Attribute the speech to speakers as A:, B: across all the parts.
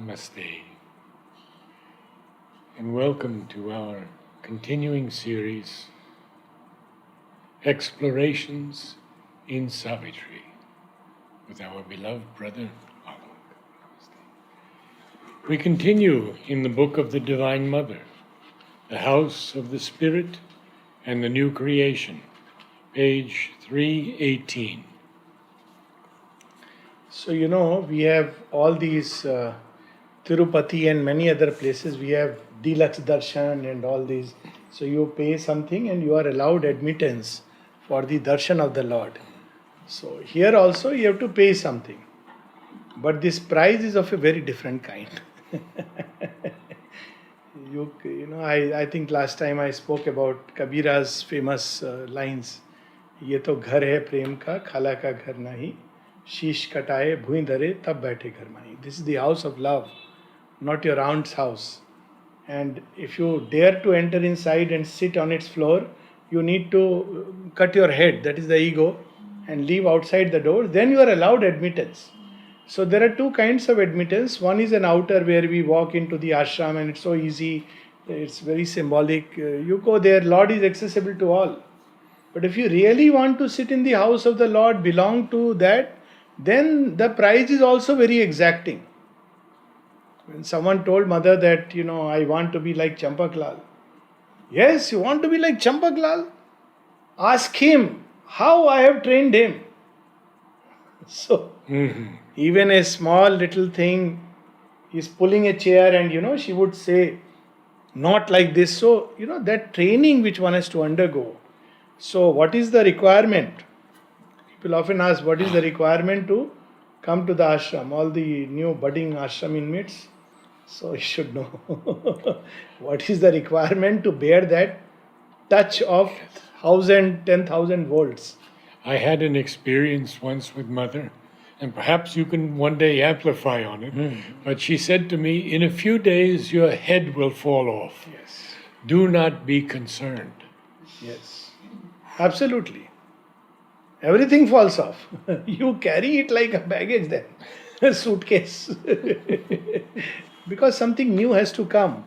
A: Namaste, and welcome to our continuing series, Explorations in Savitri, with our beloved brother, Alok. We continue in the book of the Divine Mother, the House of the Spirit and the New Creation, page 318.
B: So, we have all these Tirupati and many other places. We have deluxe darshan and all these. So, you pay something and you are allowed admittance for the darshan of the Lord. So, here also you have to pay something. But this price is of a very different kind. I think last time I spoke about Kabira's famous lines. ये तो घर है प्रेम का खाला का घर नहीं शीश कटाए भूई धरे तब बैठे घर माही. This is the house of love, not your aunt's house. And if you dare to enter inside and sit on its floor, you need to cut your head, that is the ego, and leave outside the door. Then you are allowed admittance. So there are two kinds of admittance. One is an outer where we walk into the ashram and it's so easy, it's very symbolic. You go there, Lord is accessible to all. But if you really want to sit in the house of the Lord, belong to that, then the price is also very exacting. When someone told mother that, I want to be like Champaklal. Yes, you want to be like Champaklal? Ask him how I have trained him. So, even a small little thing, he's pulling a chair and, she would say, not like this. So, that training which one has to undergo. So, what is the requirement? People often ask, what is the requirement to come to the ashram? All the new budding ashram inmates. So, you should know. What is the requirement to bear that touch of 1,000, 10,000 volts?
A: I had an experience once with Mother, and perhaps you can one day amplify on it. But she said to me, in a few days your head will fall off.
B: Yes.
A: Do not be concerned.
B: Yes. Absolutely. Everything falls off. You carry it like a baggage then. A suitcase. Because something new has to come.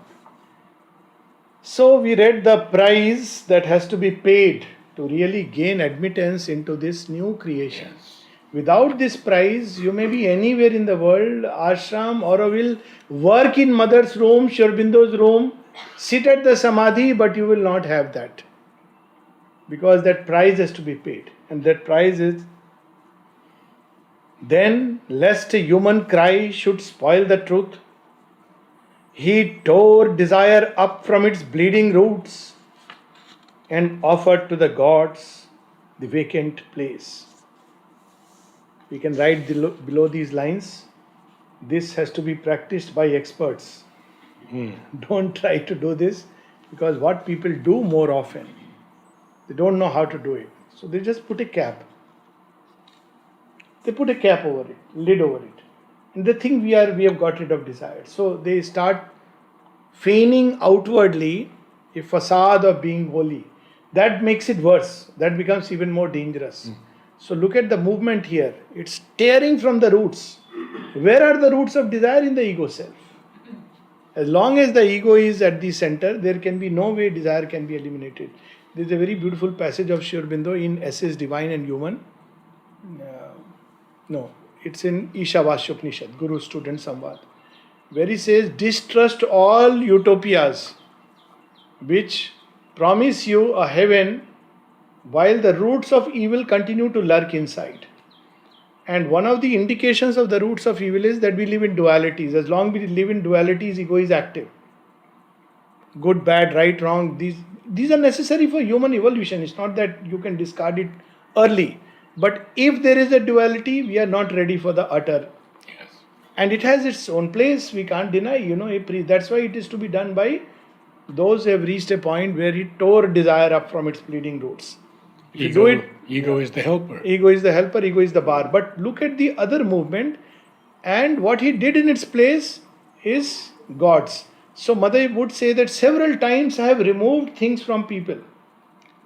B: So we read the price that has to be paid to really gain admittance into this new creation.
A: Yes.
B: Without this prize, you may be anywhere in the world, ashram, or will work in mother's room, Sri Aurobindo's room, sit at the samadhi, but you will not have that. Because that price has to be paid. And that price is, then, lest a human cry should spoil the truth, he tore desire up from its bleeding roots and offered to the gods the vacant place. We can write below these lines. This has to be practiced by experts. Don't try to do this, because what people do more often, they don't know how to do it. So they just put a cap. They put a cap over it, lid over it. And they think we have got rid of desire. So they start feigning outwardly a facade of being holy. That makes it worse. That becomes even more dangerous. So look at the movement here. It's tearing from the roots. Where are the roots of desire? In the ego self. As long as the ego is at the center, there can be no way desire can be eliminated. There is a very beautiful passage of Sri Aurobindo in Essays Divine and Human. It's in Ishavasyopanishad, Guru-Student Samvad, where he says, distrust all utopias which promise you a heaven while the roots of evil continue to lurk inside. And one of the indications of the roots of evil is that we live in dualities. As long as we live in dualities, ego is active. Good, bad, right, wrong, these are necessary for human evolution. It's not that you can discard it early. But if there is a duality, we are not ready for the utter.
A: Yes.
B: And it has its own place. We can't deny, that's why it is to be done by those who have reached a point where he tore desire up from its bleeding roots. If you do it,
A: ego is the helper.
B: Ego is the helper, ego is the bar. But look at the other movement, and what he did in its place is God's. So Mother would say that several times I have removed things from people,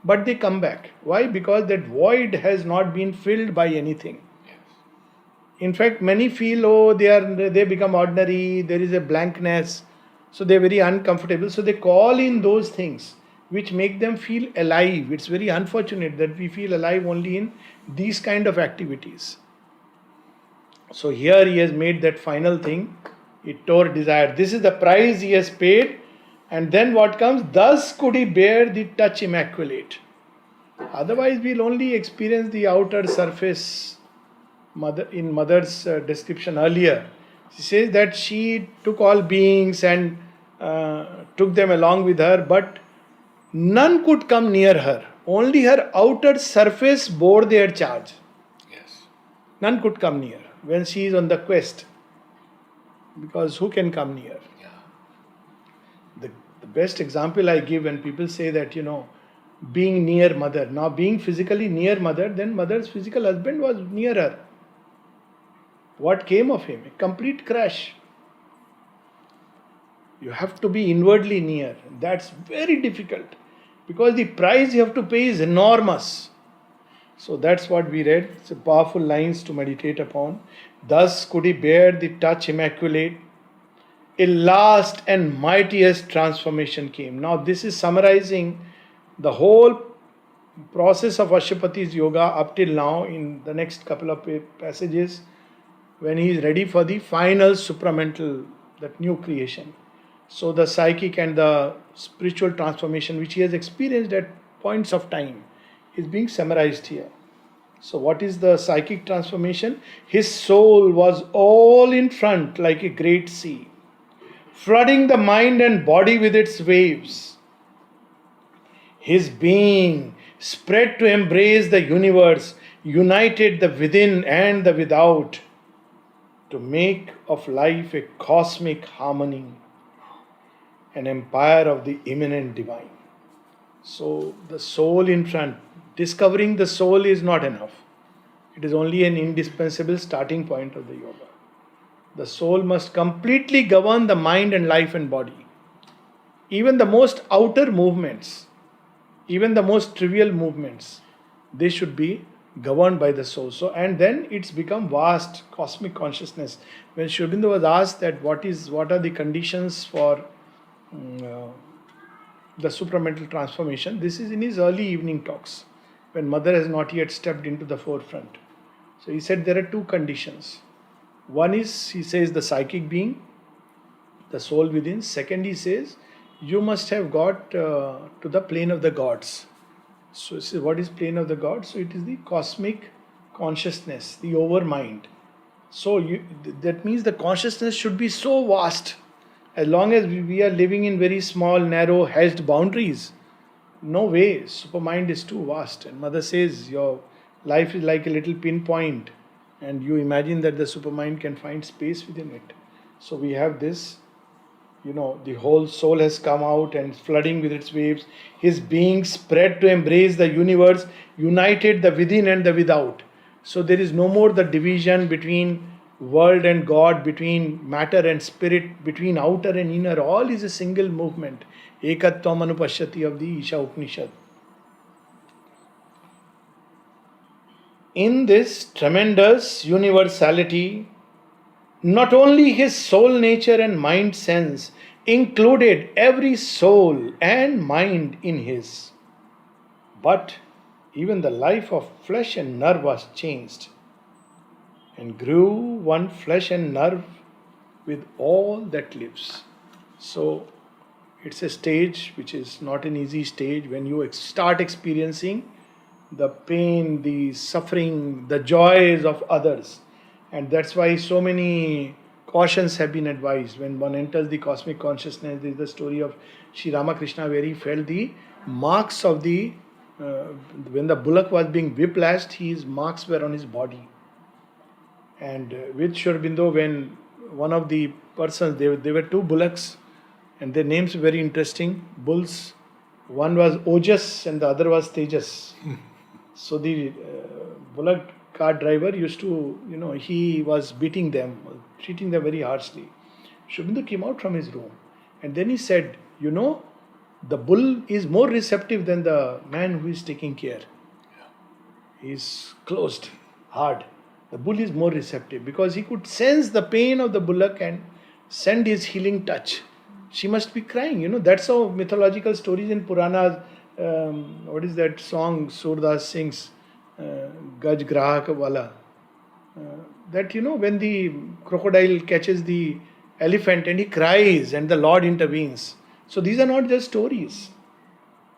B: but they come back. Why? Because that void has not been filled by anything.
A: Yes.
B: In fact, many feel, oh, they become ordinary, there is a blankness, so they're very uncomfortable. So they call in those things which make them feel alive. It's very unfortunate that we feel alive only in these kind of activities. So here he has made that final thing. It tore desire. This is the price he has paid. And then what comes? Thus could he bear the touch immaculate. Otherwise, we'll only experience the outer surface. Mother's description earlier, she says that she took all beings and took them along with her, but none could come near her. Only her outer surface bore their charge.
A: Yes.
B: None could come near when she is on the quest. Because who can come near?
A: Yeah.
B: The best example I give when people say that, being near mother. Now, being physically near mother, then mother's physical husband was near her. What came of him? A complete crash. You have to be inwardly near. That's very difficult because the price you have to pay is enormous. So that's what we read. It's a powerful lines to meditate upon. Thus could he bear the touch immaculate. A last and mightiest transformation came. Now this is summarizing the whole process of Ashwapati's yoga up till now in the next couple of passages, when he is ready for the final supramental, that new creation. So the psychic and the spiritual transformation which he has experienced at points of time is being summarized here. So what is the psychic transformation? His soul was all in front like a great sea, flooding the mind and body with its waves. His being spread to embrace the universe, united the within and the without, to make of life a cosmic harmony, an empire of the immanent divine. So the soul in front, discovering the soul is not enough. It is only an indispensable starting point of the yoga. The soul must completely govern the mind and life and body. Even the most outer movements, even the most trivial movements, they should be governed by the soul. So, and then it's become vast cosmic consciousness. When Sri Aurobindo was asked that what are the conditions for the supramental transformation, this is in his early evening talks, when mother has not yet stepped into the forefront. So he said there are two conditions. One is, he says, the psychic being, the soul within. Second, he says, you must have got to the plane of the gods. So, what is plane of the gods? So, it is the cosmic consciousness, the overmind. So, that means the consciousness should be so vast. As long as we are living in very small, narrow, hedged boundaries, no way, supermind is too vast. And mother says, your life is like a little pinpoint, and you imagine that the supermind can find space within it. So, we have this. The whole soul has come out and flooding with its waves. His being spread to embrace the universe, united the within and the without. So there is no more the division between world and God, between matter and spirit, between outer and inner. All is a single movement. Ekatvam Anupashyati of the Isha Upanishad. In this tremendous universality, not only his soul nature and mind sense included every soul and mind in his, but even the life of flesh and nerve was changed and grew one flesh and nerve with all that lives. So it's a stage which is not an easy stage when you start experiencing the pain, the suffering, the joys of others. And that's why so many cautions have been advised. When one enters the cosmic consciousness, there is the story of Sri Ramakrishna where he felt the marks of when the bullock was being whiplashed, his marks were on his body. And with Sri Aurobindo, when one of the persons, there were two bullocks, and their names were very interesting, bulls. One was Ojas and the other was Tejas. So the bullock cart driver used to, he was beating them, treating them very harshly. Sri Aurobindo came out from his room and then he said, the bull is more receptive than the man who is taking care. He is closed, hard. The bull is more receptive because he could sense the pain of the bullock and send his healing touch. She must be crying. That's how mythological stories in Puranas. What is that song Surdas sings? Gaj Grahak Wala. That when the crocodile catches the elephant and he cries and the Lord intervenes. So these are not just stories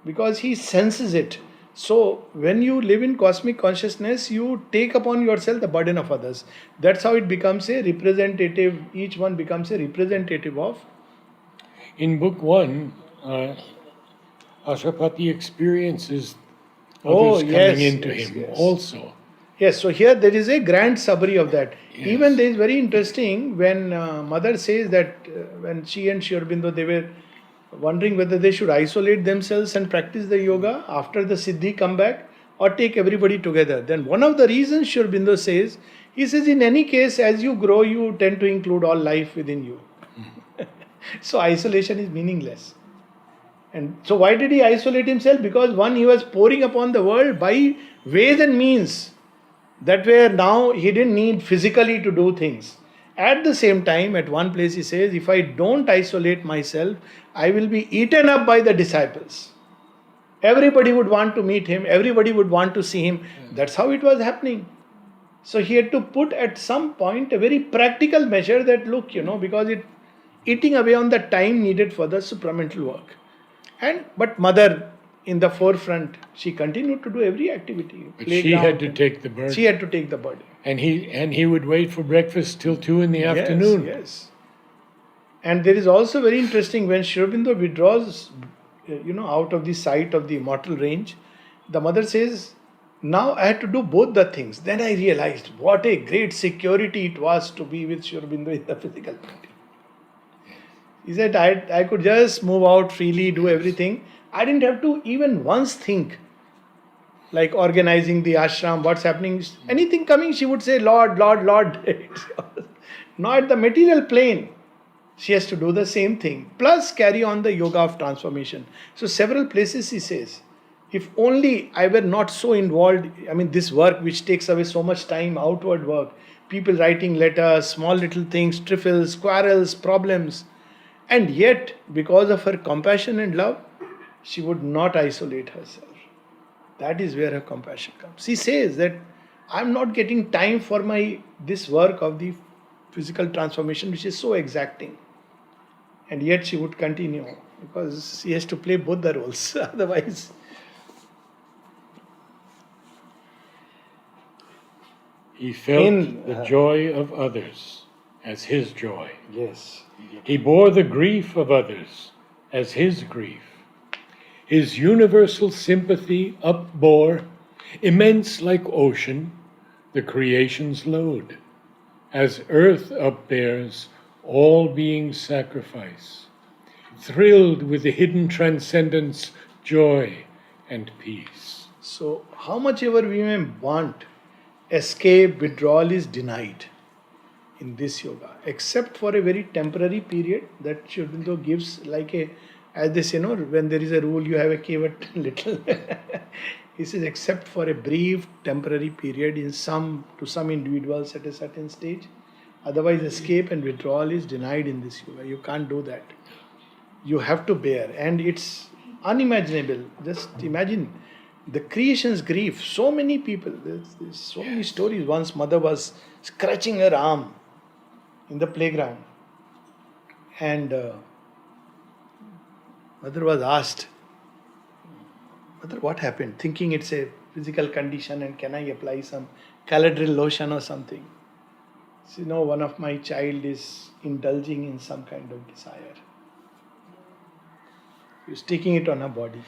B: because he senses it. So when you live in cosmic consciousness, you take upon yourself the burden of others. That's how it becomes a representative, each one becomes a representative of.
A: In book 1, Ashapati experiences
B: Oh,
A: others
B: yes,
A: coming into
B: yes,
A: him
B: yes.
A: also.
B: Yes, so here there is a grand summary of that.
A: Yes.
B: Even there is very interesting when mother says that when she and Sri Aurobindo, they were wondering whether they should isolate themselves and practice the yoga after the Siddhi come back or take everybody together. Then one of the reasons Sri Aurobindo says, he says in any case as you grow you tend to include all life within you. So isolation is meaningless. And so why did he isolate himself? Because one, he was pouring upon the world by ways and means that were now he didn't need physically to do things. At the same time, at one place he says, if I don't isolate myself, I will be eaten up by the disciples. Everybody would want to meet him, everybody would want to see him. That's how it was happening. So he had to put at some point a very practical measure that look, because it eating away on the time needed for the supramental work. But mother in the forefront, she continued to do every activity.
A: But she had to take the burden.
B: She had to take the burden.
A: And he would wait for breakfast till 2 in the afternoon.
B: Yes. And there is also very interesting when Sri Aurobindo withdraws, out of the sight of the immortal range, the mother says, now I had to do both the things. Then I realized what a great security it was to be with Sri Aurobindo in the physical body. He said, I could just move out freely, do everything. I didn't have to even once think, like organizing the ashram, what's happening. Anything coming, she would say, Lord, Lord, Lord. Not at the material plane. She has to do the same thing. Plus carry on the yoga of transformation. So several places he says, if only I were not so involved, this work which takes away so much time, outward work, people writing letters, small little things, trifles, quarrels, problems. And yet, because of her compassion and love, she would not isolate herself. That is where her compassion comes. She says that I'm not getting time for this work of the physical transformation, which is so exacting. And yet she would continue because she has to play both the roles. Otherwise,
A: he felt the joy of others as his joy.
B: Yes.
A: He bore the grief of others as his grief. His universal sympathy upbore, immense like ocean, the creation's load, as earth upbears all being's sacrifice, thrilled with the hidden transcendence, joy, and peace.
B: So, how much ever we may want, escape, withdrawal is denied in this yoga, except for a very temporary period that Sri Aurobindo gives, like as they say, when there is a rule, you have a caveat little. He says, except for a brief temporary period to some individuals at a certain stage. Otherwise, escape and withdrawal is denied in this yoga. You can't do that. You have to bear. And it's unimaginable. Just imagine the creation's grief. So many people, there's so many stories. Once mother was scratching her arm in the playground. And mother was asked, Mother, what happened? Thinking it's a physical condition and can I apply some Caladril lotion or something? So, one of my child is indulging in some kind of desire. She was taking it on her body.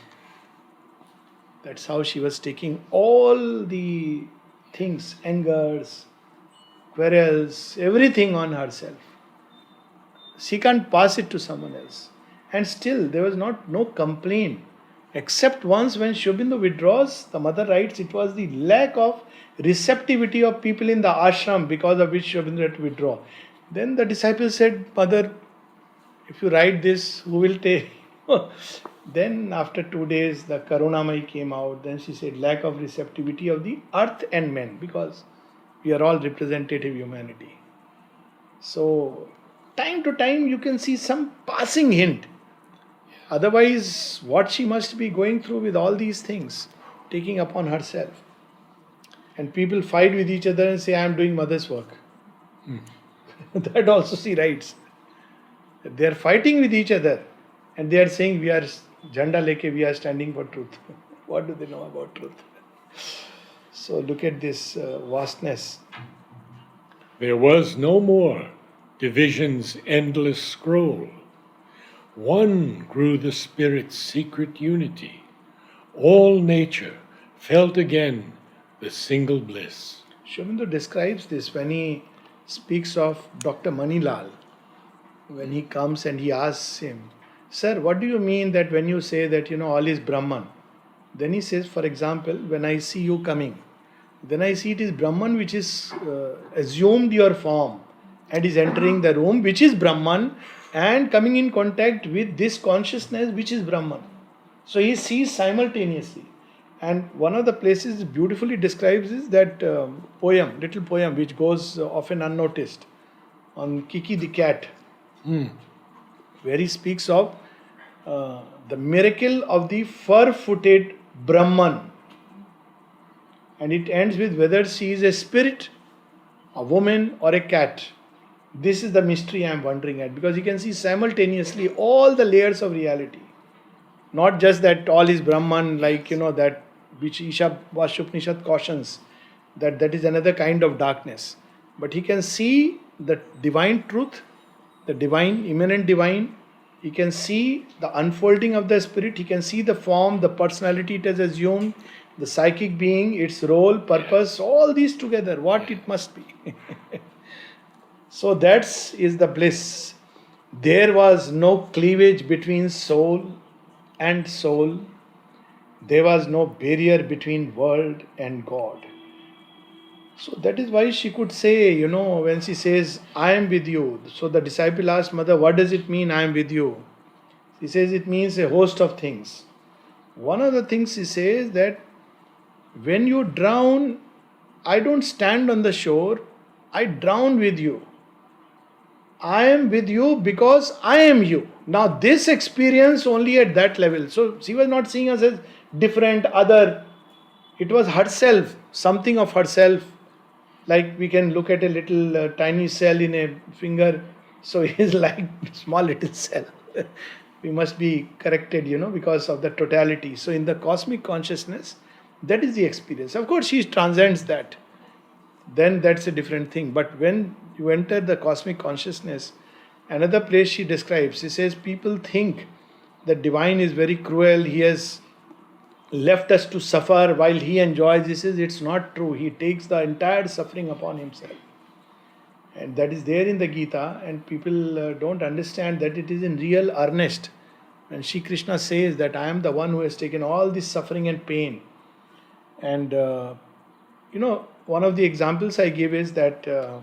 B: That's how she was taking all the things, angers, quarrels, everything on herself. She can't pass it to someone else. And still, there was no complaint. Except once when Sri Aurobindo withdraws, the mother writes, it was the lack of receptivity of people in the ashram because of which Sri Aurobindo had to withdraw. Then the disciples said, Mother, if you write this, who will take? Then after 2 days, the Karunamai came out. Then she said, lack of receptivity of the earth and men, because We are all representative humanity. So, time to time you can see some passing hint. Otherwise, what she must be going through with all these things, taking upon herself. And people fight with each other and say, I am doing mother's work. That also she writes. They are fighting with each other and they are saying, we are Jhanda leke, we are standing for truth. What do they know about truth? So look at this vastness.
A: There was no more division's endless scroll. One grew the Spirit's secret unity. All nature felt again the single bliss.
B: Shobindo describes this when he speaks of Dr. Manilal. When he comes and he asks him, Sir, what do you mean that when you say that, all is Brahman? Then he says, for example, when I see you coming, then I see it is Brahman which is assumed your form and is entering the room, which is Brahman, and coming in contact with this consciousness which is Brahman. So he sees simultaneously. And one of the places beautifully describes is that little poem which goes often unnoticed on Kiki the cat, where he speaks of the miracle of the fur-footed Brahman. And it ends with whether she is a spirit, a woman, or a cat. This is the mystery I am wondering at, because you can see simultaneously all the layers of reality. Not just that all is Brahman, like that which Isha-Vashupanishad cautions, that is another kind of darkness. But he can see the divine truth, the divine, immanent divine. He can see the unfolding of the spirit. He can see the form, the personality it has assumed, the psychic being, its role, purpose, all these together, what it must be. So that is the bliss. There was no cleavage between soul and soul. There was no barrier between world and God. So that is why she could say, when she says, I am with you. So the disciple asked, Mother, what does it mean, I am with you? She says, it means a host of things. One of the things she says that when you drown, I don't stand on the shore, I drown with you. I am with you because I am you. Now this experience only at that level. So she was not seeing us as different, other. It was herself, something of herself. Like we can look at a little tiny cell in a finger. So it is like small little cell. We must be corrected, because of the totality. So in the cosmic consciousness, that is the experience. Of course, she transcends that. Then that's a different thing. But when you enter the cosmic consciousness, another place she describes, she says, people think that divine is very cruel. He has left us to suffer while he enjoys. He says it's not true. He takes the entire suffering upon himself. And that is there in the Gita, and people don't understand that it is in real earnest. When Shri Krishna says that I am the one who has taken all this suffering and pain. And, one of the examples I give is that a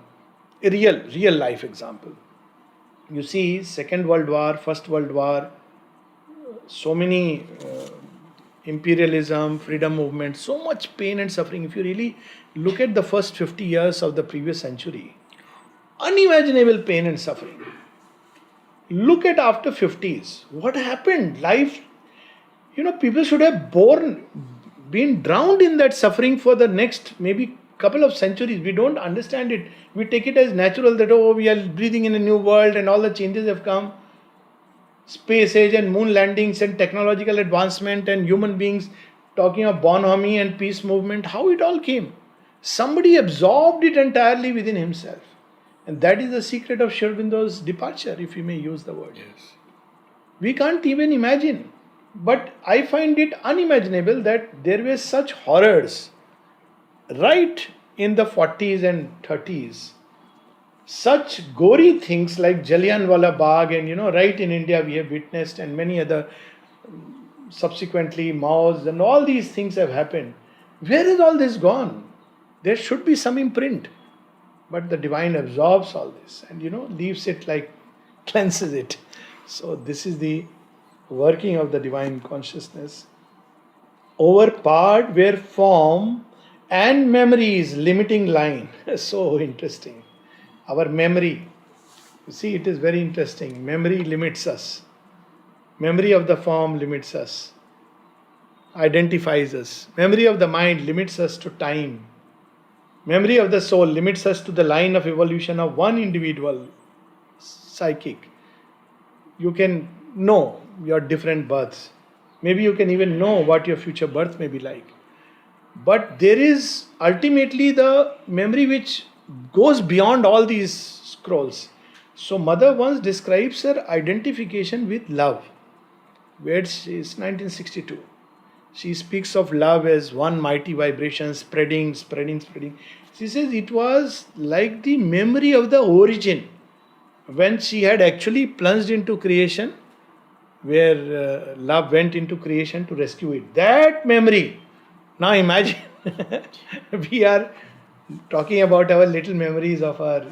B: real life example. You see, Second World War, First World War, so many imperialism, freedom movement, so much pain and suffering. If you really look at the first 50 years of the previous century, unimaginable pain and suffering. Look at after 50s. What happened? Life, people should have been drowned in that suffering for the next maybe couple of centuries. We don't understand it. We take it as natural that, we are breathing in a new world and all the changes have come. Space age and moon landings and technological advancement and human beings talking of bonhomie and peace movement. How it all came. Somebody absorbed it entirely within himself. And that is the secret of Sri Aurobindo's departure, if you may use the word.
A: Yes.
B: We can't even imagine. But I find it unimaginable that there were such horrors right in the 40s and 30s. Such gory things like Jallianwala Bagh and right in India we have witnessed, and many other subsequently Mao's, and all these things have happened. Where is all this gone? There should be some imprint. But the divine absorbs all this and leaves it like cleanses it. So this is the working of the divine consciousness. Overpowered where form And memory is limiting line. So interesting. Our memory, you see, it is very interesting. Memory limits us. Memory of the form limits us, identifies us. Memory of the mind limits us to time. Memory of the soul limits us to the line of evolution of one individual psychic. You can know your different births. Maybe you can even know what your future birth may be like. But there is ultimately the memory which goes beyond all these scrolls. So, Mother once describes her identification with love, where she is 1962. She speaks of love as one mighty vibration spreading, spreading, spreading. She says it was like the memory of the origin when she had actually plunged into creation, where love went into creation to rescue it. That memory. Now imagine we are talking about our little memories of our,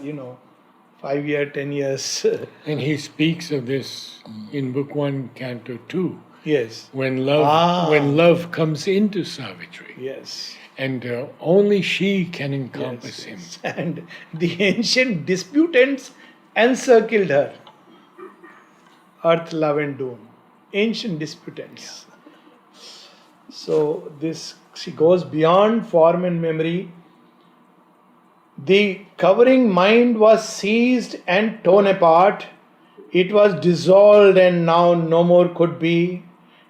B: 5 year, 10 years.
A: And he speaks of this in Book 1, Canto 2.
B: Yes.
A: When love comes into Savitri.
B: Yes.
A: And only she can encompass him.
B: Yes. And the ancient disputants encircled her. Earth, love and doom. Ancient disputants. So she goes beyond form and memory. The covering mind was seized and torn apart. It was dissolved and now no more could be.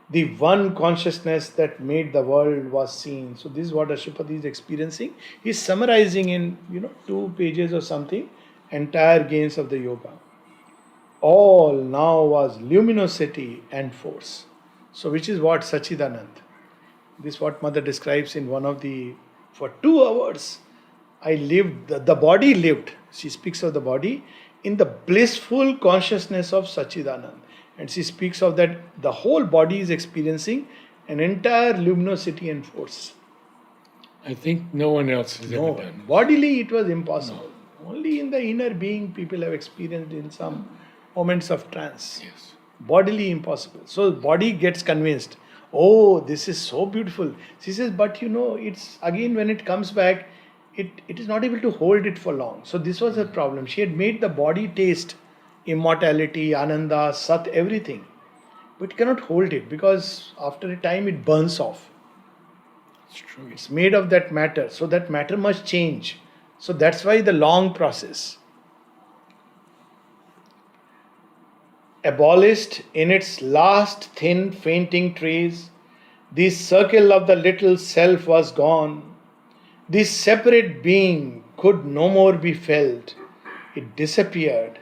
B: The one consciousness that made the world was seen. So this is what Ashupati is experiencing. He is summarizing in 2 pages or something entire gains of the yoga. All now was luminosity and force. So which is what Sachidanand. This is what Mother describes in one of for 2 hours. I lived, the body lived. She speaks of the body in the blissful consciousness of Sachidanand. And she speaks of that the whole body is experiencing an entire luminosity and force.
A: I think no one else has ever done it.
B: Bodily it was impossible. No. Only in the inner being people have experienced in some moments of trance.
A: Yes.
B: Bodily impossible. So body gets convinced, oh, this is so beautiful. She says, but it's again when it comes back, it is not able to hold it for long. So this was her problem. She had made the body taste immortality, ananda, sat, everything. But it cannot hold it because after a time it burns off.
A: It's true.
B: It's made of that matter. So that matter must change. So that's why the long process. Abolished in its last thin fainting trace, the circle of the little self was gone. This separate being could no more be felt. It disappeared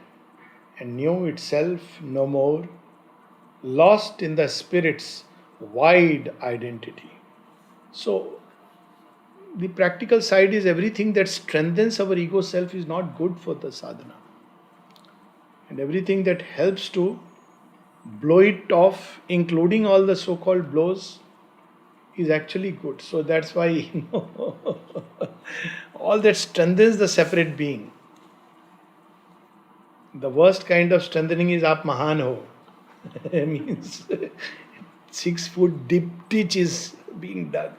B: and knew itself no more, lost in the spirit's wide identity. So, the practical side is everything that strengthens our ego self is not good for the sadhana. And everything that helps to blow it off, including all the so-called blows, is actually good. So that's why all that strengthens the separate being. The worst kind of strengthening is aap mahan ho. Means 6 foot deep ditch is being dug.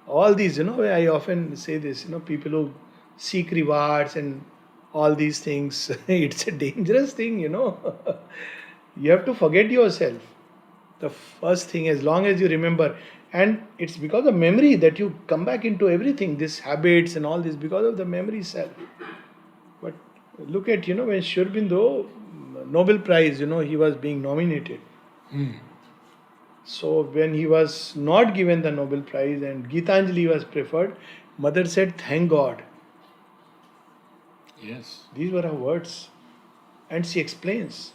B: All these, I often say this, people who seek rewards and all these things, it's a dangerous thing, You have to forget yourself. The first thing, as long as you remember, and it's because of memory that you come back into everything, these habits and all this, because of the memory self. But look at, when Sri Aurobindo, Nobel Prize, he was being nominated. So when he was not given the Nobel Prize and Gitanjali was preferred, Mother said, thank God.
A: Yes.
B: These were her words. And she explains.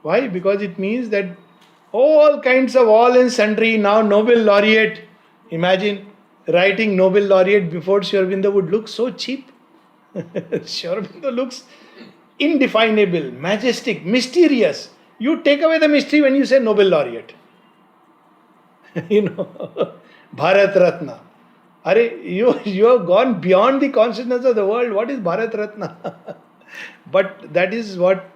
B: Why? Because it means that all kinds of all and sundry, now Nobel laureate. Imagine writing Nobel laureate before Sri Aurobindo would look so cheap. Sri Aurobindo looks indefinable, majestic, mysterious. You take away the mystery when you say Nobel laureate. Bharat Ratna. You have gone beyond the consciousness of the world. What is Bharat Ratna? But that is what,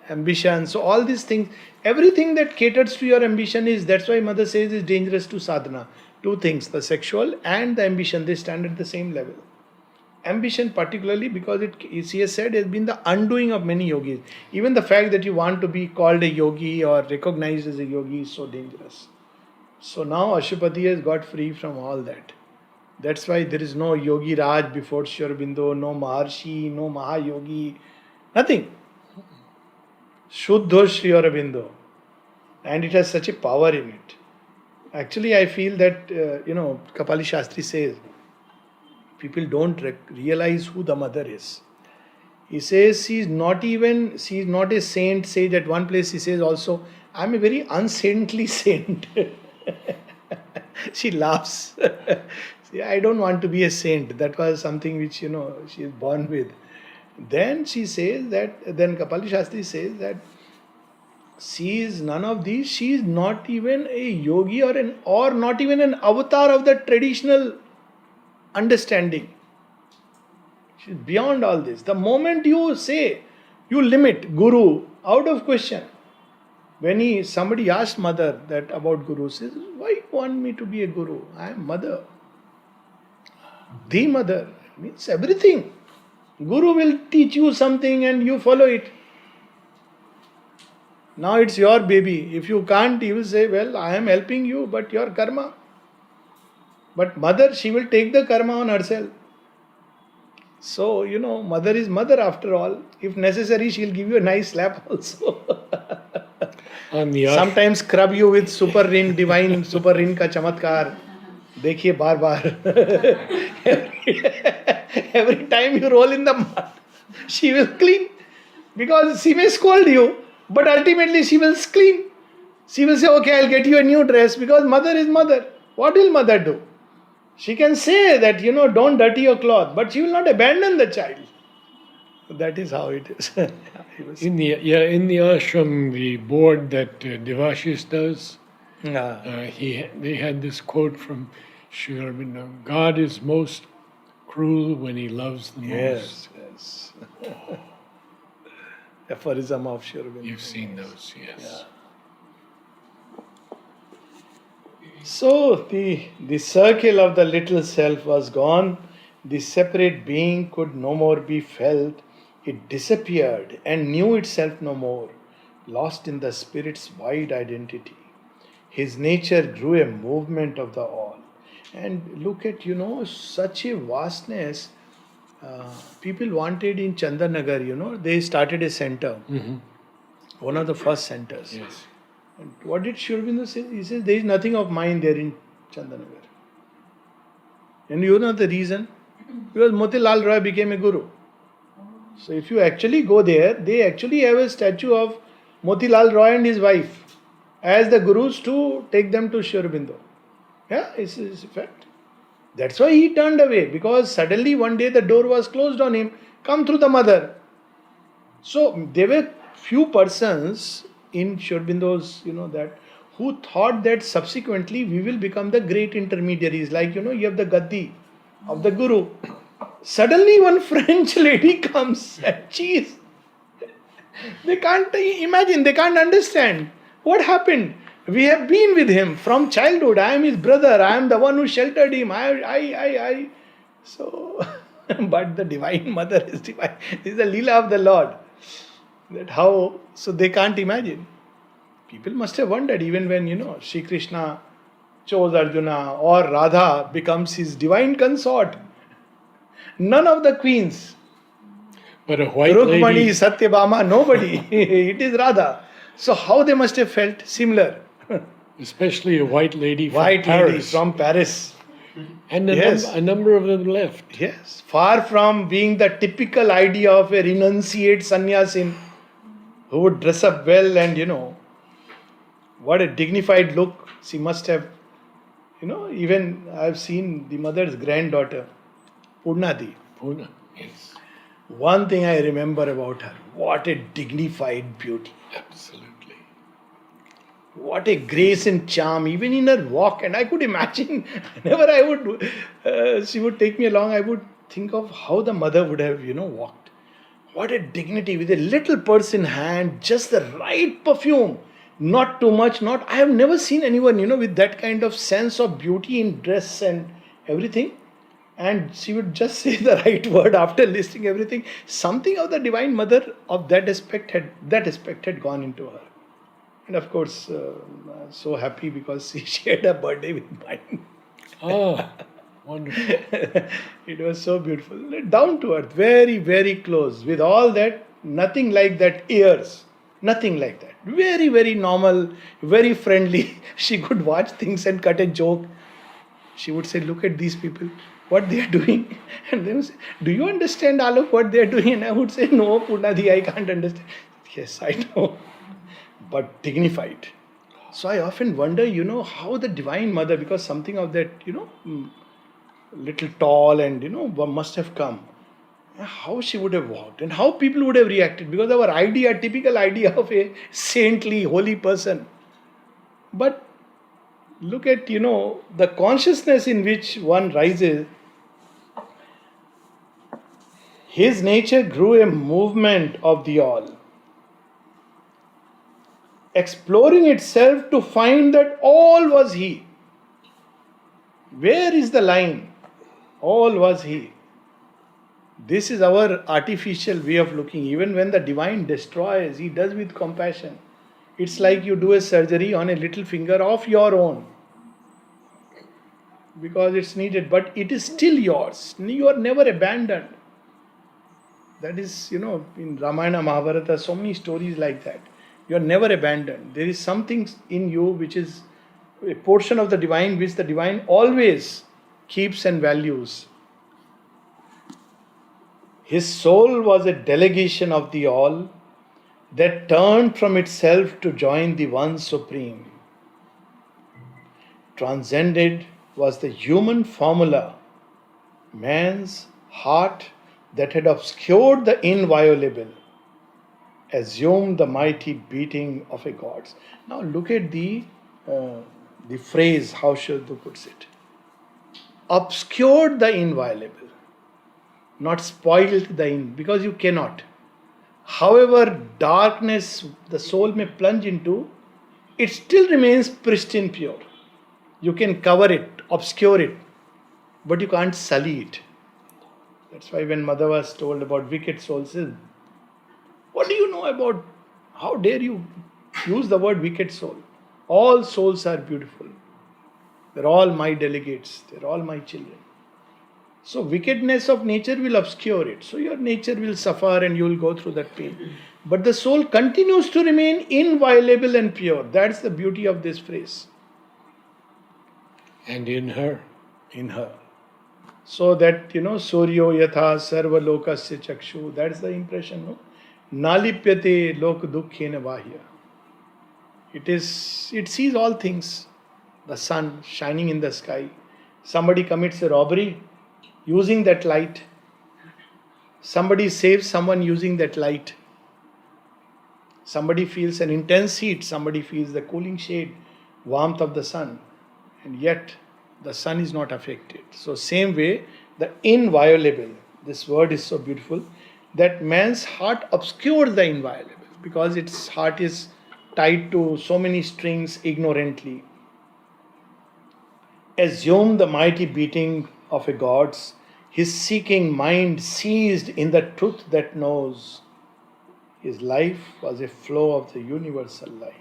B: ambition. So all these things, everything that caters to your ambition that's why Mother says is dangerous to sadhana. Two things, the sexual and the ambition, they stand at the same level. Ambition particularly because she has said, has been the undoing of many yogis. Even the fact that you want to be called a yogi or recognized as a yogi is so dangerous. So now Ashupati has got free from all that. That's why there is no Yogi Raj before Sri Aurobindo, no Maharshi, no Mahayogi, nothing. Shuddho Sri Aurobindo. And it has such a power in it. Actually, I feel that, Kapali Shastri says, people don't realize who the mother is. He says she is not a saint. Sage at one place he says also, I am a very unsaintly saint. She laughs. See, I don't want to be a saint. That was something which, she is born with. Then she says that, then Kapali Shastri says that she is none of these. She is not even a yogi or not even an avatar of the traditional understanding. She is beyond all this. The moment you say, you limit Guru, out of question. When somebody asked mother that about Guru, says, why you want me to be a Guru? I am mother. The mother means everything. Guru will teach you something and you follow it. Now it's your baby. If you can't, he will say, well, I am helping you, but your karma. But mother, she will take the karma on herself. So, mother is mother after all. If necessary, she will give you a nice slap also. Sometimes scrub you with super rin, divine super rin ka chamatkar. Dekhiye baar baar. Every time you roll in the mud, she will clean. Because she may scold you, but ultimately she will clean. She will say, okay, I'll get you a new dress because mother is mother. What will mother do? She can say that, don't dirty your cloth, but she will not abandon the child. That is how it is.
A: In the ashram, the board that Devashis does, they had this quote from Sri Aurobindo: God is most cruel when he loves the most.
B: Yes. Aphorism of Sri Aurobindo.
A: You've seen those, yes.
B: Yeah. So the circle of the little self was gone. The separate being could no more be felt. It disappeared and knew itself no more, lost in the spirit's wide identity. His nature grew a movement of the all. And look at, such a vastness. People wanted in Chandanagar, they started a center.
A: Mm-hmm.
B: One of the first centers.
A: Yes.
B: And what did Sri Aurobindo say? He says, there is nothing of mine there in Chandanagar. And you know the reason? Because Motilal Roy became a guru. So if you actually go there, they actually have a statue of Motilal Roy and his wife as the gurus to take them to Sri Aurobindo. Yeah, it's a fact. That's why he turned away, because suddenly one day the door was closed on him. Come through the mother. So there were few persons in Sri Aurobindo's, that who thought that subsequently we will become the great intermediaries. Like, you have the Gaddi of the Guru. Suddenly one French lady comes and geez, they can't imagine, they can't understand what happened. We have been with him from childhood. I am his brother. I am the one who sheltered him. So, but the Divine Mother is divine. This is the Leela of the Lord. That how, so they can't imagine. People must have wondered even when, Sri Krishna chose Arjuna or Radha becomes his divine consort. None of the queens.
A: But a white
B: Rukmani,
A: lady...
B: Satyabhama, nobody. It is Radha. So how they must have felt similar.
A: Especially a white lady from
B: White
A: Paris.
B: lady from Paris.
A: And
B: Yes.
A: a number of them left.
B: Yes. Far from being the typical idea of a renunciate sannyasin who would dress up well and, what a dignified look she must have. Even I've seen the mother's granddaughter, Purnadi.
A: Pune, yes.
B: One thing I remember about her, what a dignified beauty.
A: Absolutely.
B: What a grace and charm, even in her walk. And I could imagine, whenever she would take me along, I would think of how the mother would have, What a dignity with a little purse in hand, just the right perfume, Not too much, not. I have never seen anyone, with that kind of sense of beauty in dress and everything. And she would just say the right word after listing everything. Something of the Divine Mother of that aspect had gone into her. And of course, so happy because she shared a birthday with mine.
A: Oh, wonderful.
B: It was so beautiful. Down to earth, very, very close. With all that, nothing like that ears. Nothing like that. Very, very normal, very friendly. She could watch things and cut a joke. She would say, "Look at these people, what they are doing." And they would say, "Do you understand, Alok, what they are doing?" And I would say, "No, Purnadi, I can't understand." Yes, I know. But dignified. So I often wonder, how the Divine Mother, because something of that, little tall and, must have come. How she would have walked and how people would have reacted, because our idea, typical idea of a saintly, holy person. But look at, the consciousness in which one rises. His nature grew a movement of the all, exploring itself to find that all was he. Where is the line? All was he. This is our artificial way of looking. Even when the Divine destroys, he does with compassion. It's like you do a surgery on a little finger of your own because it's needed, but it is still yours. You are never abandoned. That is, in Ramayana, Mahabharata, so many stories like that. You are never abandoned. There is something in you which is a portion of the Divine which the Divine always keeps and values. His soul was a delegation of the all that turned from itself to join the One Supreme. Transcended was the human formula, man's heart that had obscured the inviolable, assumed the mighty beating of a god's. Now look at the phrase, how Shraddha puts it. Obscured the inviolable, not spoiled because you cannot. However darkness the soul may plunge into, it still remains pristine pure. You can cover it, obscure it, but you can't sully it. That's why when Mother was told about wicked souls, what do you know about, how dare you use the word wicked soul? All souls are beautiful. They're all my delegates. They're all my children. So wickedness of nature will obscure it. So your nature will suffer and you will go through that pain. But the soul continues to remain inviolable and pure. That's the beauty of this phrase.
A: And in her.
B: In her. So that, Suryo yatha sarva lokasya chakshu. That's the impression, no? Nalipyate lok dukkhena vahya. It sees all things. The sun shining in the sky. Somebody commits a robbery using that light. Somebody saves someone using that light. Somebody feels an intense heat. Somebody feels the cooling shade, warmth of the sun. And yet, the sun is not affected. So same way, the inviolable, this word is so beautiful, that man's heart obscures the inviolable because its heart is tied to so many strings ignorantly. Assume the mighty beating of a god's, his seeking mind seized in the truth that knows. His life was a flow of the universal life.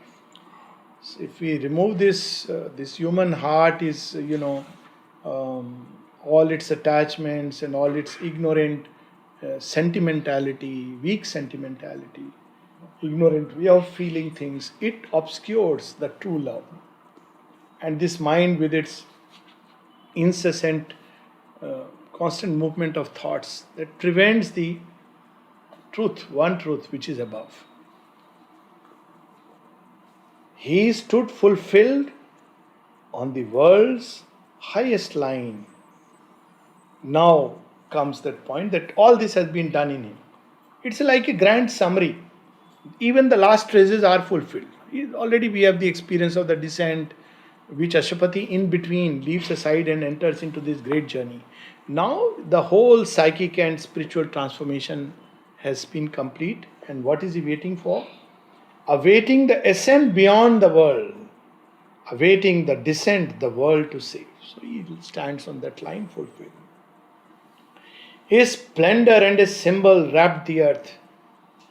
B: So if we remove this, this human heart is, all its attachments and all its ignorant sentimentality, weak sentimentality, ignorant way of feeling things, it obscures the true love. And this mind with its incessant, constant movement of thoughts that prevents the truth, one truth which is above. He stood fulfilled on the world's highest line. Now comes that point that all this has been done in him. It's like a grand summary. Even the last traces are fulfilled. Already we have the experience of the descent, which Ashapati in between leaves aside and enters into this great journey. Now the whole psychic and spiritual transformation has been complete. And what is he waiting for? awaiting the ascent beyond the world, awaiting the descent, the world to save. So he stands on that line fulfilled. His splendor and his symbol wrapped the earth.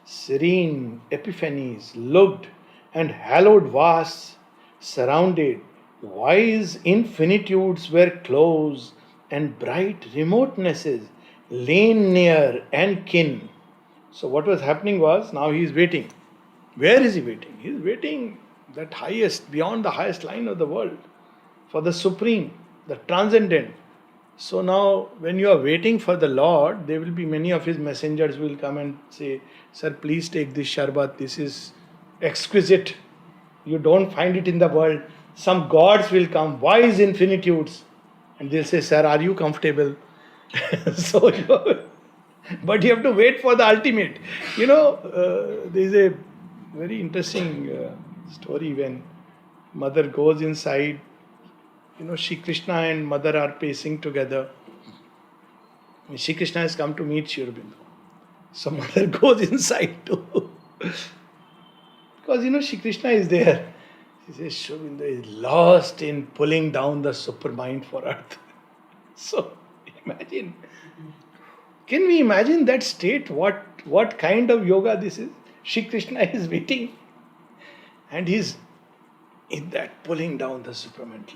B: Serene epiphanies looked and hallowed vasts surrounded. Wise infinitudes were close and bright remotenesses lane near and kin. So what was happening was, now he is waiting. Where is he waiting? He is waiting that highest, beyond the highest line of the world, for the supreme, the transcendent. So now when you are waiting for the Lord, there will be many of his messengers will come and say, sir, please take this sharbat, this is exquisite. You don't find it in the world. Some gods will come, wise infinitudes, and they'll say, sir, are you comfortable? So, but you have to wait for the ultimate. There is a very interesting story when mother goes inside. Shri Krishna and mother are pacing together. Shri Krishna has come to meet Shri Aurobindo. So mother goes inside too. Because Shri Krishna is there. She says, Shri Aurobindo is lost in pulling down the supermind for earth. So imagine. Can we imagine that state? What kind of yoga this is? Shri Krishna is waiting. And he's in that pulling down the supramental.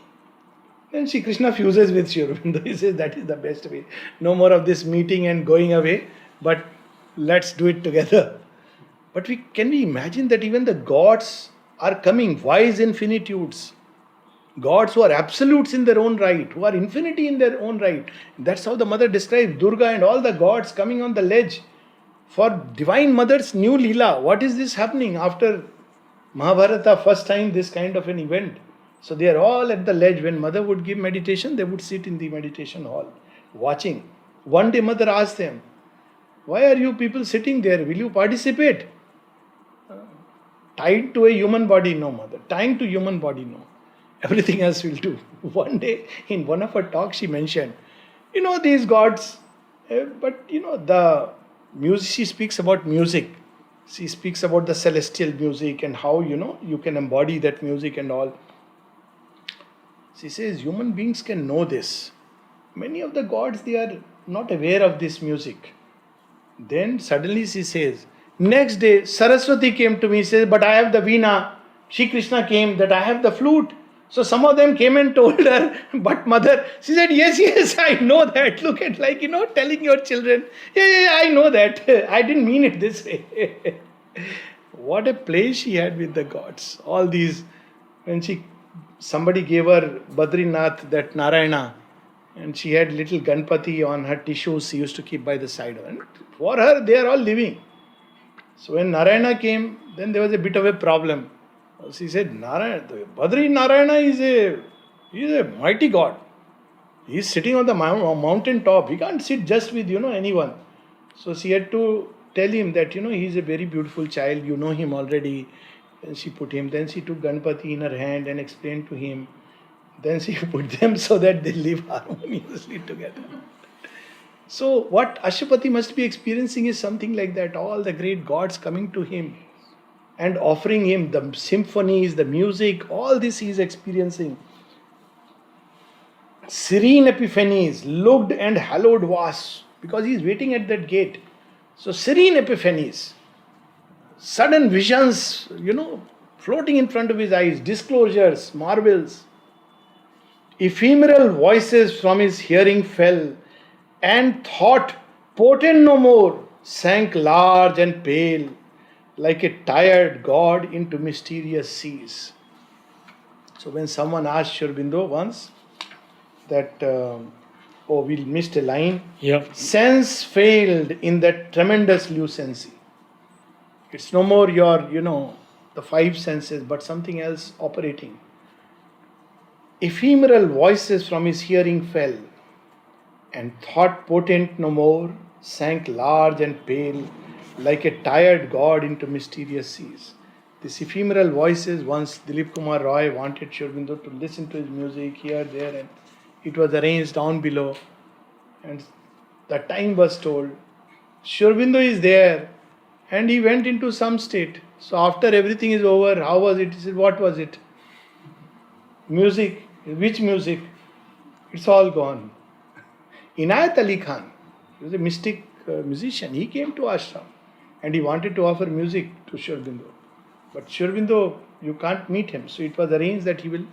B: Then Shri Krishna fuses with Shri Aurobindo. He says that is the best way. No more of this meeting and going away, but let's do it together. But can we imagine that even the gods are coming, wise infinitudes, gods who are absolutes in their own right, who are infinity in their own right. That's how the mother describes Durga and all the gods coming on the ledge for divine mother's new Leela. What is this happening after Mahabharata, first time this kind of an event? So they are all at the ledge. When mother would give meditation, they would sit in the meditation hall, watching. One day mother asked them, why are you people sitting there? Will you participate? Tied to a human body? No, mother. Tying to human body? No. Everything else will do. One day, in one of her talks, she mentioned, these gods, but the music, she speaks about music. She speaks about the celestial music and how, you can embody that music and all. She says human beings can know this. Many of the gods, they are not aware of this music. Then suddenly she says, next day Saraswati came to me, says, but I have the veena. Shri Krishna came, that I have the flute. So some of them came and told her, but mother, she said, yes, I know that. Look at telling your children, yeah, I know that. I didn't mean it this way. What a play she had with the gods. All these, when somebody gave her Badrinath, that Narayana, and she had little Ganpati on her tissues she used to keep by the side. And for her, they are all living. So when Narayana came, then there was a bit of a problem. She said, Badri Narayana is a mighty god. He is sitting on the mountain top. He can't sit just with, anyone. So she had to tell him that, he is a very beautiful child. You know him already. And she put him. Then she took Ganpati in her hand and explained to him. Then she put them so that they live harmoniously together. So what Ashwapati must be experiencing is something like that. All the great gods coming to him and offering him the symphonies, the music, all this he is experiencing. Serene epiphanies looked and hallowed vasts, because he is waiting at that gate. So serene epiphanies, sudden visions, floating in front of his eyes, disclosures, marvels. Ephemeral voices from his hearing fell, and thought, potent no more, sank large and pale, like a tired god into mysterious seas. So when someone asked Shri Aurobindo once that, we missed a line.
A: Yeah.
B: Sense failed in that tremendous lucency. It's no more your, the five senses, but something else operating. Ephemeral voices from his hearing fell, and thought potent no more, sank large and pale, like a tired god into mysterious seas. These ephemeral voices, once Dilip Kumar Roy wanted Shri Aurobindo to listen to his music here, there, and it was arranged down below. And the time was told. Shri Aurobindo is there. And he went into some state. So after everything is over, how was it? He said, what was it? Music. Which music? It's all gone. Inayat Ali Khan, he was a mystic musician. He came to ashram and he wanted to offer music to Sri Aurobindo. But Sri Aurobindo, you can't meet him. So it was arranged that he will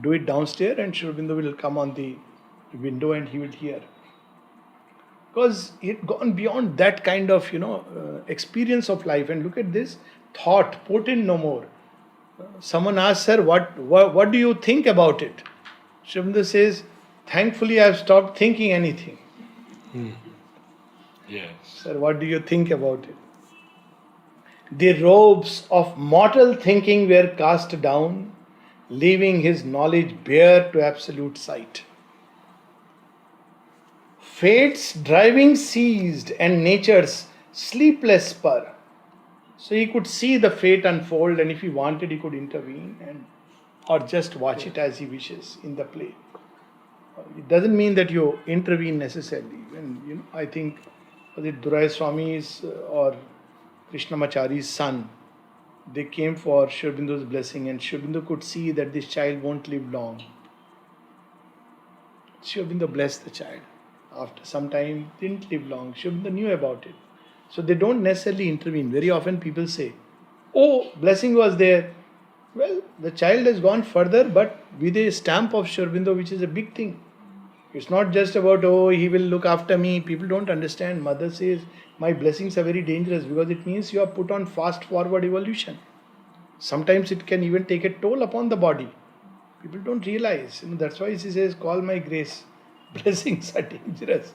B: do it downstairs and Sri Aurobindo will come on the window and he will hear. Because he had gone beyond that kind of, experience of life. And look at this, thought, potent no more. Someone asks her, what do you think about it? Sri Aurobindo says, thankfully I have stopped thinking anything.
A: Yes.
B: Sir, what do you think about it? The robes of mortal thinking were cast down, leaving his knowledge bare to absolute sight. Fate's driving ceased and nature's sleepless spur. So he could see the fate unfold, and if he wanted, he could intervene or just watch it as he wishes in the play. It doesn't mean that you intervene necessarily. When I think was it Durai Swami's or Krishnamachari's son, they came for Sri Aurobindo's blessing, and Sri Aurobindo could see that this child won't live long. Sri Aurobindo blessed the child. After some time, didn't live long. Sri Aurobindo knew about it. So they don't necessarily intervene. Very often people say, oh, blessing was there. Well, the child has gone further, but with a stamp of Sri Aurobindo, which is a big thing. It's not just about, oh, he will look after me. People don't understand. Mother says, my blessings are very dangerous because it means you are put on fast forward evolution. Sometimes it can even take a toll upon the body. People don't realize. That's why she says, call my grace. Blessings are dangerous.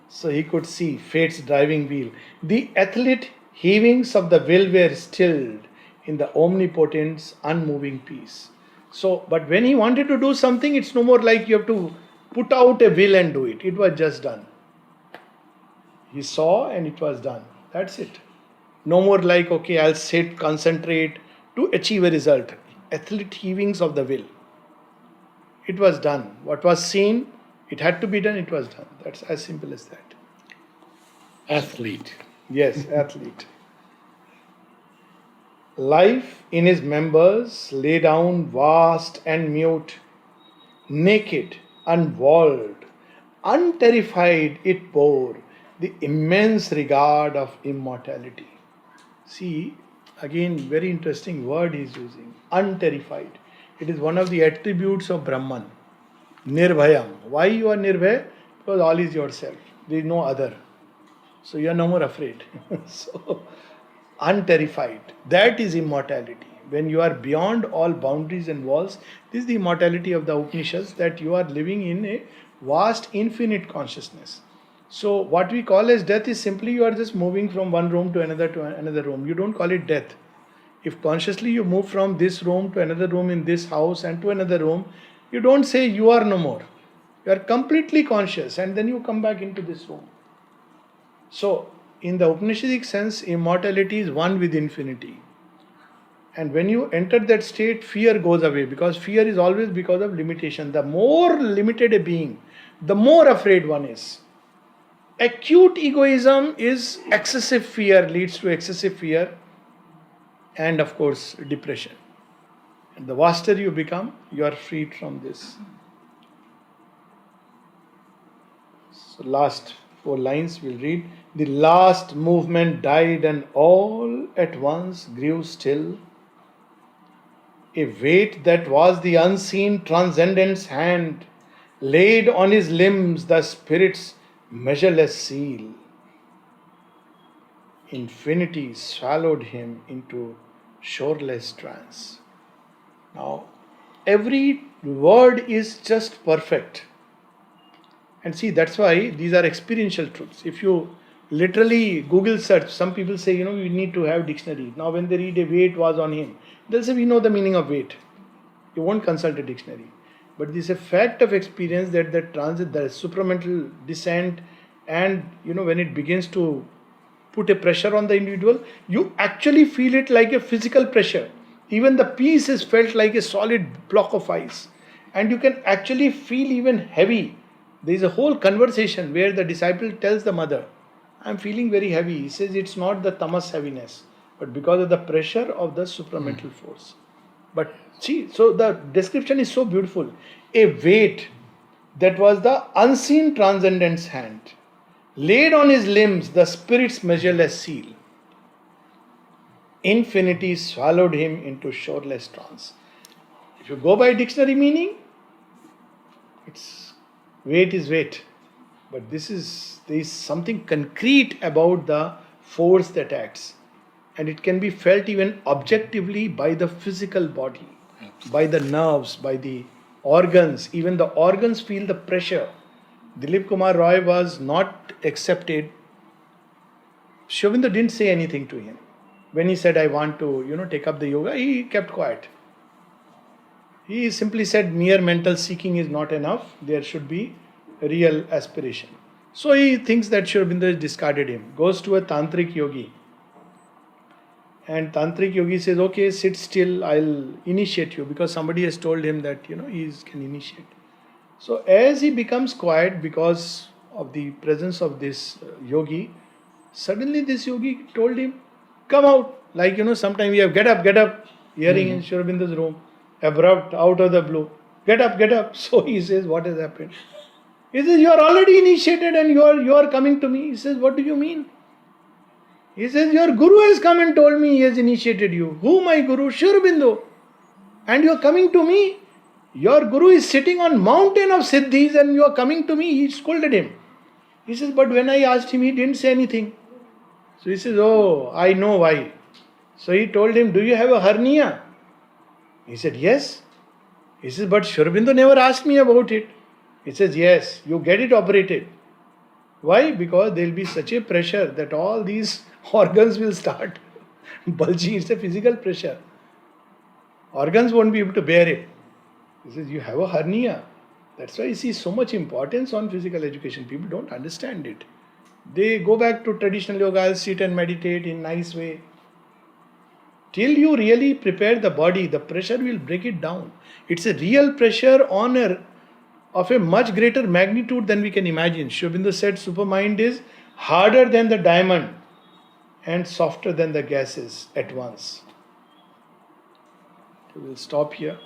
B: So he could see fate's driving wheel. The athlete heavings of the will were stilled in the omnipotent's unmoving peace. So, but when he wanted to do something, it's no more like you have to put out a will and do it. It was just done. He saw and it was done. That's it. No more like, okay, I'll sit, concentrate to achieve a result. Athlete heavings of the will. It was done. What was seen, it had to be done, it was done. That's as simple as that.
A: Athlete.
B: Yes, athlete. Life in his members lay down vast and mute, naked, unwalled, unterrified it bore the immense regard of immortality. See, again, very interesting word he is using. Unterrified. It is one of the attributes of Brahman. Nirbhayam. Why you are nirbhay? Because all is yourself. There is no other. So you are no more afraid. So, unterrified. That is immortality. When you are beyond all boundaries and walls, this is the immortality of the Upanishads, that you are living in a vast, infinite consciousness. So what we call as death is simply you are just moving from one room to another room. You don't call it death. If consciously you move from this room to another room in this house and to another room, you don't say you are no more. You are completely conscious and then you come back into this room. So, in the Upanishadic sense, immortality is one with infinity. And when you enter that state, fear goes away, because fear is always because of limitation. The more limited a being, the more afraid one is. Acute egoism is excessive fear, leads to excessive fear, and of course depression. And the vaster you become, you are freed from this. So last 4 lines we'll read. The last movement died and all at once grew still. A weight that was the unseen transcendent's hand laid on his limbs the spirit's measureless seal. Infinity swallowed him into shoreless trance. Now, every word is just perfect. And see, that's why these are experiential truths. If you literally Google search, some people say, you need to have dictionary. Now, when they read a weight was on him, they'll say, we know the meaning of weight. You won't consult a dictionary. But this is a fact of experience that the transit, the supramental descent, and when it begins to put a pressure on the individual, you actually feel it like a physical pressure. Even the piece is felt like a solid block of ice. And you can actually feel even heavy There is a whole conversation where the disciple tells the mother, I'm feeling very heavy. He says it's not the tamas heaviness, but because of the pressure of the supramental force. But see, so the description is so beautiful. A weight that was the unseen transcendent's hand, laid on his limbs the spirit's measureless seal. Infinity swallowed him into shoreless trance. If you go by dictionary meaning, it's weight is weight. But there is something concrete about the force that acts. And it can be felt even objectively by the physical body, by the nerves, by the organs. Even the organs feel the pressure. Dilip Kumar Roy was not accepted. Sri Aurobindo didn't say anything to him. When he said, I want to, take up the yoga, he kept quiet. He simply said, mere mental seeking is not enough. There should be real aspiration. So he thinks that Sri Aurobindo discarded him. Goes to a tantric yogi. And tantric yogi says, okay, sit still, I'll initiate you. Because somebody has told him that, he can initiate. So as he becomes quiet because of the presence of this yogi, suddenly this yogi told him, come out. Like, sometimes we have get up, hearing in Sri Aurobindo's room, abrupt, out of the blue. Get up. So he says, what has happened? He says, you are already initiated and you are coming to me. He says, what do you mean? He says, your guru has come and told me he has initiated you. Who my guru? Sri Aurobindo. And you are coming to me? Your guru is sitting on mountain of siddhis and you are coming to me. He scolded him. He says, but when I asked him, he didn't say anything. So he says, oh, I know why. So he told him, do you have a hernia? He said, yes. He says, but Sri Aurobindo never asked me about it. He says, yes, you get it operated. Why? Because there will be such a pressure that all these organs will start bulging. It's a physical pressure. Organs won't be able to bear it. He says, you have a hernia. That's why you see so much importance on physical education. People don't understand it. They go back to traditional yoga, I'll sit and meditate in nice way. Till you really prepare the body, the pressure will break it down. It's a real pressure of a much greater magnitude than we can imagine. Sri Aurobindo said supermind is harder than the diamond and softer than the gases at once. So we'll stop here.